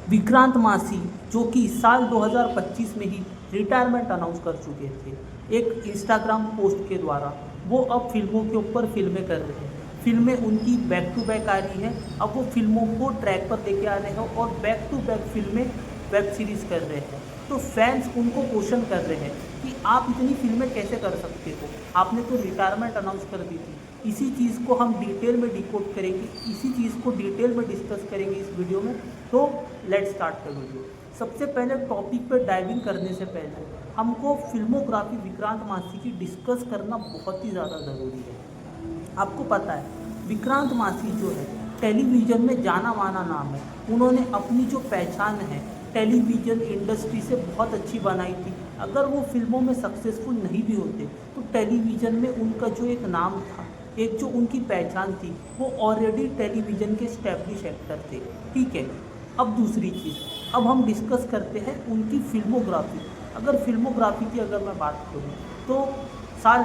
विक्रांत मासी जो कि साल 2025 में ही रिटायरमेंट अनाउंस कर चुके थे एक इंस्टाग्राम पोस्ट के द्वारा, वो अब फिल्मों के ऊपर फिल्में कर रहे हैं। फिल्में उनकी बैक टू बैक आ रही हैं। अब वो फिल्मों को ट्रैक पर लेके आ रहे हैं और बैक टू बैक फिल्में वेब सीरीज़ कर रहे हैं। तो फैंस उनको क्वेश्चन कर रहे हैं कि आप इतनी फिल्में कैसे कर सकते हो, आपने तो रिटायरमेंट अनाउंस कर दी थी। इसी चीज़ को हम डिटेल में डिकोड करेंगे, इसी चीज़ को डिटेल में डिस्कस करेंगे इस वीडियो में। तो लेट्स स्टार्ट द वीडियो। सबसे पहले टॉपिक पे डाइविंग करने से पहले हमको फिल्मोग्राफी विक्रांत मासी की डिस्कस करना बहुत ही ज़्यादा ज़रूरी है। आपको पता है विक्रांत मासी जो है टेलीविज़न में जाना माना नाम है। उन्होंने अपनी जो पहचान है टेलीविज़न इंडस्ट्री से बहुत अच्छी बनाई थी। अगर वो फिल्मों में सक्सेसफुल नहीं भी होते तो टेलीविज़न में उनका जो एक नाम था, एक जो उनकी पहचान थी, वो ऑलरेडी टेलीविज़न के स्टैब्लिश एक्टर थे। ठीक है, अब दूसरी चीज़, अब हम डिस्कस करते हैं उनकी फिल्मोग्राफी। अगर फिल्मोग्राफी की अगर मैं बात करूँ तो साल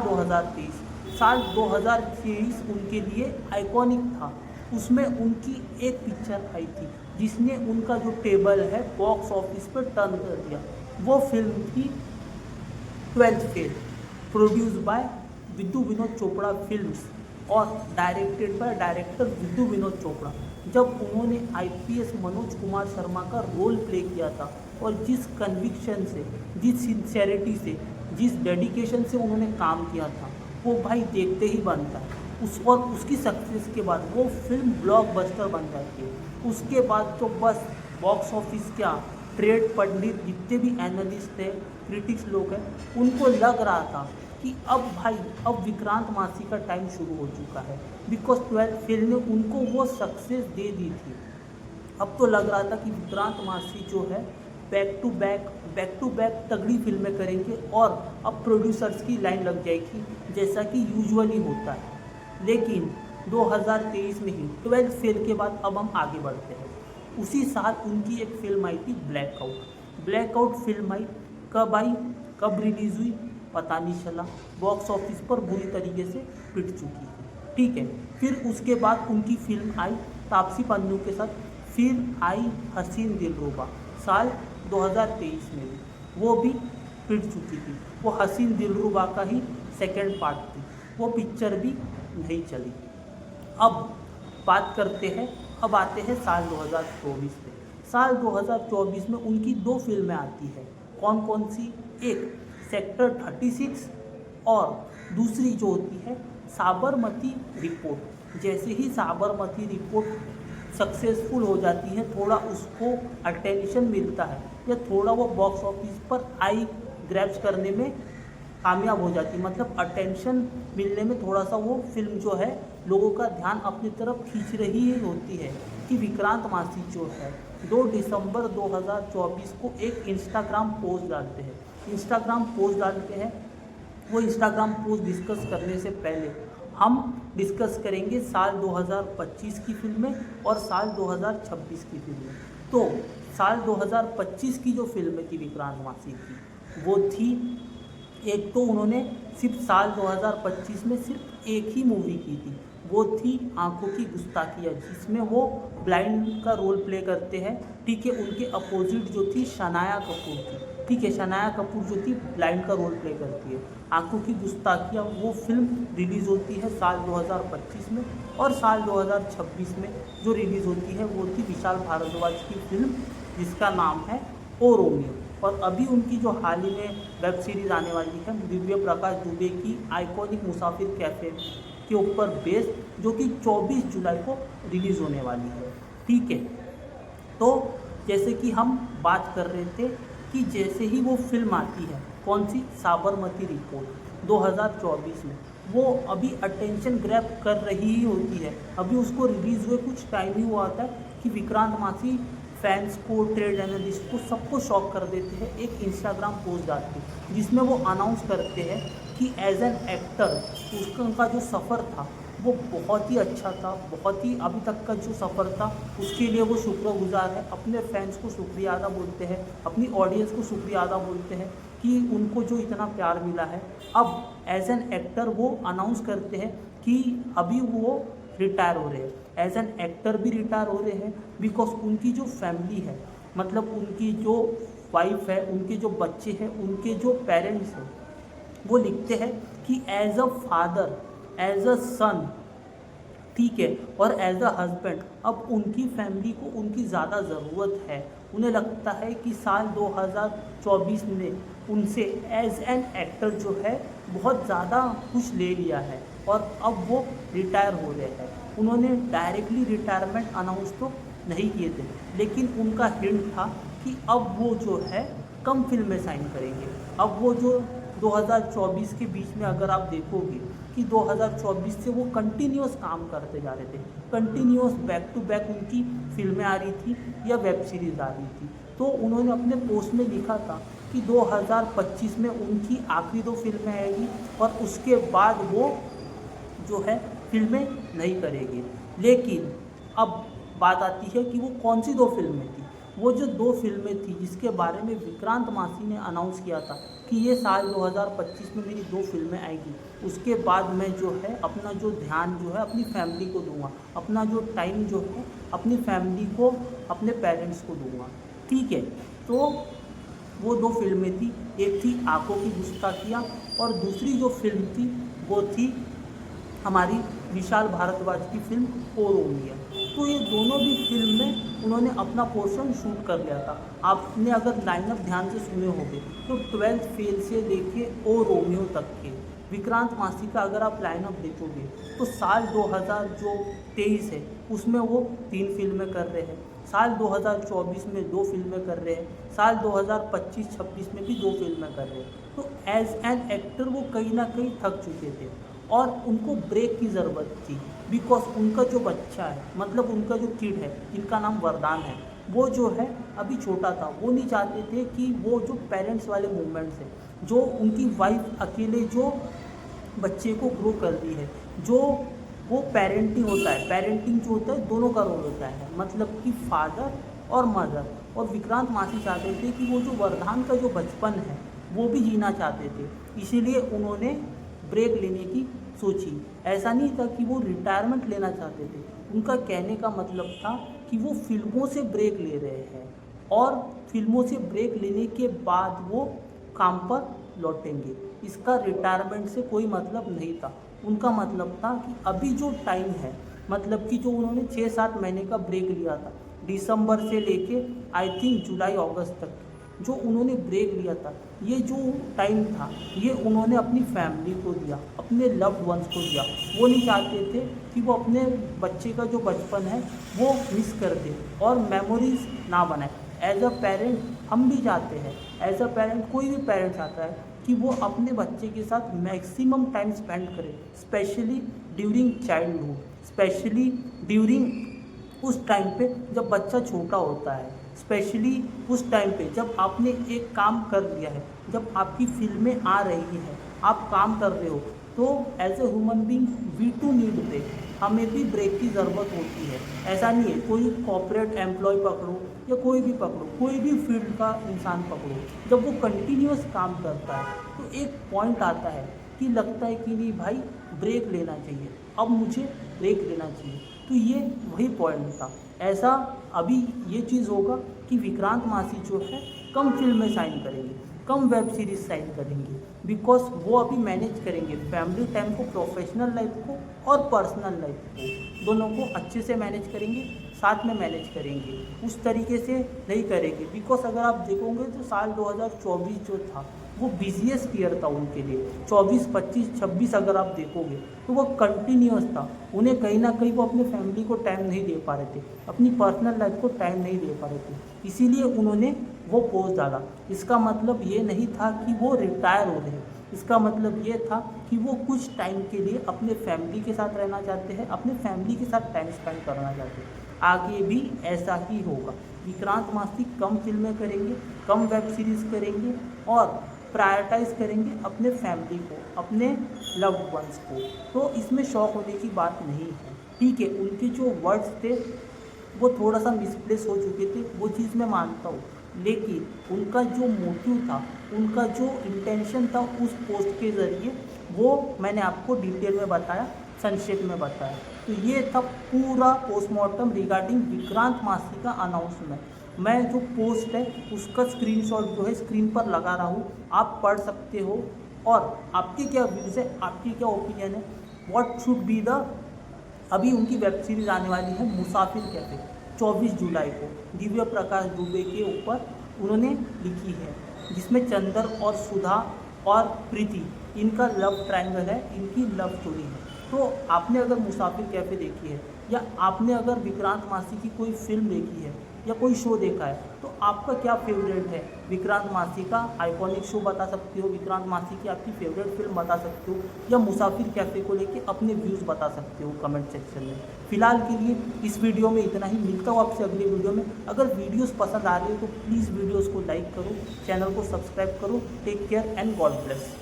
2023 उनके लिए आइकॉनिक था। उसमें उनकी एक पिक्चर आई थी जिसने उनका जो टेबल है बॉक्स ऑफिस पर टर्न कर दिया। वो फिल्म थी 12th fail, produce by विद्यु Vinod Chopra films और directed by director विद्यु Vinod Chopra. जब उन्होंने आईपीएस मनोज कुमार शर्मा का रोल प्ले किया था और जिस कन्विक्शन से, जिस सिंसेरिटी से, जिस डेडिकेशन से उन्होंने काम किया था, वो भाई देखते ही बनता है। और उसकी सक्सेस के बाद वो फिल्म ब्लॉकबस्टर बन जाती है। उसके बाद तो बस बॉक्स ऑफिस क्या, ट्रेड पंडित जितने भी एनालिस्ट थे, क्रिटिक्स लोग हैं, उनको लग रहा था कि अब विक्रांत मासी का टाइम शुरू हो चुका है। बिकॉज 12th फेल ने उनको वो सक्सेस दे दी थी। अब तो लग रहा था कि विक्रांत मासी जो है बैक टू बैक तगड़ी फिल्में करेंगे और अब प्रोड्यूसर्स की लाइन लग जाएगी जैसा कि यूजुअली होता है। लेकिन 2023 में ही 12th फेल के बाद अब हम आगे बढ़ते हैं। उसी साल उनकी एक फिल्म आई थी ब्लैकआउट फिल्म आई। कब आई, कब रिलीज़ हुई पता नहीं चला। बॉक्स ऑफिस पर बुरी तरीके से पिट चुकी है। ठीक है, फिर उसके बाद उनकी फिल्म आई तापसी पन्नू के साथ, फिर आई हसीन दिलरुबा साल 2023 में भी, वो भी पिट चुकी थी। वो हसीन दिलरुबा का ही सेकेंड पार्ट थी, वो पिक्चर भी नहीं चली। अब आते हैं साल 2024 में। साल 2024 में उनकी दो फिल्में आती हैं। कौन कौन सी? एक सेक्टर 36 और दूसरी जो होती है साबरमती रिपोर्ट। जैसे ही साबरमती रिपोर्ट सक्सेसफुल हो जाती है, थोड़ा उसको अटेंशन मिलता है या थोड़ा वो बॉक्स ऑफिस पर आई ग्रैब्स करने में कामयाब हो जाती है, मतलब अटेंशन मिलने में थोड़ा सा वो फिल्म जो है लोगों का ध्यान अपनी तरफ खींच रही ही होती है, कि विक्रांत मासी जो है 2 दिसंबर 2024 को एक इंस्टाग्राम पोस्ट डालते हैं। वो इंस्टाग्राम पोस्ट डिस्कस करने से पहले हम डिस्कस करेंगे साल 2025 की फिल्में और साल 2026 की फिल्में। तो साल 2025 की जो फिल्में थी विक्रांत मासी की, वो थी, एक तो उन्होंने सिर्फ साल 2025 में सिर्फ एक ही मूवी की थी, वो थी आंखों की गुस्ताखियाँ, जिसमें वो ब्लाइंड का रोल प्ले करते हैं। ठीक है, उनके अपोजिट जो थी शनाया कपूर थी। ठीक है, शनाया कपूर जो थी ब्लाइंड का रोल प्ले करती है। आंखों की गुस्ताखियाँ वो फिल्म रिलीज़ होती है साल 2025 में। और साल 2026 में जो रिलीज़ होती है वो थी विशाल भारद्वाज की फिल्म जिसका नाम है ओ रोमियो। और अभी उनकी जो हाल ही में वेब सीरीज़ आने वाली है दिव्य प्रकाश दुबे की आइकॉनिक मुसाफिर कैफ़े के ऊपर बेस्ड, जो कि 24 जुलाई को रिलीज़ होने वाली है। ठीक है, तो जैसे कि हम बात कर रहे थे कि जैसे ही वो फिल्म आती है, कौन सी, साबरमती रिपोर्ट 2024 में, वो अभी अटेंशन ग्रैब कर रही ही होती है। अभी उसको रिलीज़ हुए कुछ टाइम ही हुआ था कि विक्रांत मासी फैंस को, ट्रेड एनालिस्ट को, सबको शॉक कर देते हैं एक इंस्टाग्राम पोस्ट डाल के, जिसमें वो अनाउंस करते हैं कि एज एन एक्टर उनका जो सफ़र था वो बहुत ही अच्छा था, बहुत ही अभी तक का जो सफ़र था उसके लिए वो शुक्रगुजार है। अपने फैंस को शुक्रिया अदा बोलते हैं, अपनी ऑडियंस को शुक्रिया अदा बोलते हैं कि उनको जो इतना प्यार मिला है। अब एज एन एक्टर वो अनाउंस करते हैं कि अभी वो रिटायर हो रहे हैं, एज एन एक्टर भी रिटायर हो रहे हैं। बिकॉज उनकी जो फैमिली है मतलब उनकी जो वाइफ है, उनके जो बच्चे हैं, उनके जो पेरेंट्स हैं, वो लिखते हैं कि as a father, as a son, ठीक है, और एज अ हस्बैंड अब उनकी फैमिली को उनकी ज़्यादा ज़रूरत है। उन्हें लगता है कि साल 2024 ने उनसे एज एन एक्टर जो है बहुत ज़्यादा कुछ ले लिया है और अब वो रिटायर हो रहे हैं। उन्होंने डायरेक्टली रिटायरमेंट अनाउंस तो नहीं किए थे, लेकिन उनका हिंट था कि अब वो जो है कम फिल्में साइन करेंगे। अब वो जो 2024 के बीच में अगर आप देखोगे कि 2024 से वो कंटिन्यूस काम करते जा रहे थे, कंटिन्यूस बैक टू बैक उनकी फिल्में आ रही थी या वेब सीरीज़ आ रही थी। तो उन्होंने अपने पोस्ट में लिखा था कि 2025 में उनकी आखिरी 2 फिल्में आएगी और उसके बाद वो जो है फिल्में नहीं करेंगे। लेकिन अब बात आती है कि वो कौन सी 2 फिल्में थी। वो जो 2 फिल्में थी जिसके बारे में विक्रांत मासी ने अनाउंस किया था कि ये साल 2025 में मेरी 2 फिल्में आएगी, उसके बाद मैं जो है अपना जो ध्यान जो है अपनी फैमिली को दूंगा, अपना जो टाइम जो है अपनी फैमिली को, अपने पेरेंट्स को दूंगा, ठीक है। तो वो 2 फिल्में थी, एक थी आंखों की गुस्ताखियाँ और दूसरी जो फिल्म थी वो थी हमारी विशाल भारद्वाज की फिल्म ओ रोमियो। तो ये दोनों भी फिल्म में उन्होंने अपना पोर्शन शूट कर लिया था। आपने अगर लाइनअप ध्यान से सुने होंगे तो 12th फेल से लेके ओ रोमियो तक के विक्रांत मासी का अगर आप लाइनअप देखोगे तो साल 2023 है उसमें वो 3 फिल्में कर रहे हैं, साल 2024 में 2 फिल्में कर रहे हैं, साल 2025-26 में भी 2 फिल्में कर रहे हैं। तो एज एन एक्टर वो कहीं ना कहीं थक चुके थे और उनको ब्रेक की ज़रूरत थी। बिकॉज उनका जो बच्चा है, मतलब उनका जो किड है जिनका नाम वरदान है, वो जो है अभी छोटा था। वो नहीं चाहते थे कि वो जो पेरेंट्स वाले मूवमेंट्स है, जो उनकी वाइफ अकेले जो बच्चे को ग्रो कर दी है, जो वो पेरेंटिंग होता है, पेरेंटिंग जो होता है दोनों का रोल होता है, मतलब कि फादर और मदर। और विक्रांत मासी चाहते थे कि वो जो वरदान का जो बचपन है वो भी जीना चाहते थे, इसीलिए उन्होंने ब्रेक लेने की सोची। ऐसा नहीं था कि वो रिटायरमेंट लेना चाहते थे, उनका कहने का मतलब था कि वो फिल्मों से ब्रेक ले रहे हैं और फिल्मों से ब्रेक लेने के बाद वो काम पर लौटेंगे। इसका रिटायरमेंट से कोई मतलब नहीं था। उनका मतलब था कि अभी जो टाइम है, मतलब कि जो उन्होंने 6-7 महीने का ब्रेक लिया था, दिसंबर से लेके आई थिंक जुलाई अगस्त तक जो उन्होंने ब्रेक लिया था, ये जो टाइम था ये उन्होंने अपनी फैमिली को दिया, अपने लव्ड वंस को दिया। वो नहीं चाहते थे कि वो अपने बच्चे का जो बचपन है वो मिस कर दे और मेमोरीज ना बनाए। एज अ पेरेंट हम भी चाहते हैं, एज अ पेरेंट कोई भी पेरेंट चाहता है कि वो अपने बच्चे के साथ मैक्सिमम टाइम स्पेंड करे, specially during childhood, specially during उस टाइम पे जब बच्चा छोटा होता है, स्पेशली उस टाइम पे जब आपने एक काम कर लिया है, जब आपकी फिल्में आ रही हैं, आप काम कर रहे हो, तो as a human being we too need break, हमें भी ब्रेक की ज़रूरत होती है। ऐसा नहीं है कोई कॉर्पोरेट एम्प्लॉय पकड़ो या कोई भी पकड़ो, कोई भी फील्ड का इंसान पकड़ो, जब वो कंटिन्यूस काम करता है तो एक पॉइंट आता है कि लगता है कि नहीं भाई ब्रेक लेना चाहिए, अब मुझे ब्रेक लेना चाहिए। तो ये वही पॉइंट था। ऐसा अभी ये चीज़ होगा कि विक्रांत मासी जो है कम फिल्में साइन करेंगे, कम वेब सीरीज साइन करेंगे, बिकॉज वो अभी मैनेज करेंगे फैमिली टाइम को, प्रोफेशनल लाइफ को और पर्सनल लाइफ को, दोनों को अच्छे से मैनेज करेंगे, साथ में मैनेज करेंगे, उस तरीके से नहीं करेंगे। बिकॉज अगर आप देखोगे तो साल 2024 जो था वो बिजिएस्ट ईयर था उनके लिए। 24, 25, 26 अगर आप देखोगे तो वो कंटिन्यूस था। उन्हें कहीं ना कहीं वो अपने फैमिली को टाइम नहीं दे पा रहे थे, अपनी पर्सनल लाइफ को टाइम नहीं दे पा रहे थे, इसीलिए उन्होंने वो पोस्ट डाला। इसका मतलब ये नहीं था कि वो रिटायर हो रहे हैं, इसका मतलब ये था कि वो कुछ टाइम के लिए अपने फैमिली के साथ रहना चाहते हैं, अपने फैमिली के साथ टाइम स्पेंड करना चाहते हैं। आगे भी ऐसा ही होगा। विक्रांत मासी कम फिल्में करेंगे, कम वेब सीरीज़ करेंगे और प्रायोरिटाइज करेंगे अपने फैमिली को, अपने लव्ड वंस को। तो इसमें शौक होने की बात नहीं है, ठीक है। उनके जो वर्ड्स थे वो थोड़ा सा मिसप्लेस हो चुके थे, वो चीज़ मैं मानता हूँ, लेकिन उनका जो मोटिव था, उनका जो इंटेंशन था उस पोस्ट के ज़रिए, वो मैंने आपको डिटेल में बताया। संक्षेप में बताया। तो ये था पूरा पोस्टमार्टम रिगार्डिंग विक्रांत मासी का अनाउंसमेंट। मैं जो पोस्ट है उसका स्क्रीनशॉट जो है स्क्रीन पर लगा रहा हूँ, आप पढ़ सकते हो। और आपके क्या व्यूज़ है, आपकी क्या ओपिनियन है, व्हाट शुड बी द। अभी उनकी वेब सीरीज़ आने वाली है मुसाफिर कैफे 24 जुलाई को, दिव्य प्रकाश दुबे के ऊपर उन्होंने लिखी है, जिसमें चंदर और सुधा और प्रीति इनका लव ट्रायंगल है, इनकी लव स्टोरी है। तो आपने अगर मुसाफिर कैफे देखी है या आपने अगर विक्रांत मासी की कोई फिल्म देखी है या कोई शो देखा है, तो आपका क्या फेवरेट है। विक्रांत मासी का आइकॉनिक शो बता सकते हो, विक्रांत मासी की आपकी फेवरेट फिल्म बता सकते हो, या मुसाफिर कैफे को लेके अपने व्यूज़ बता सकते हो कमेंट सेक्शन में। फिलहाल के लिए इस वीडियो में इतना ही, मिलता हूँ आपसे अगले वीडियो में। अगर वीडियोस पसंद आ रही हो तो प्लीज़ वीडियोस को लाइक करो, चैनल को सब्सक्राइब करो। Take care and God bless.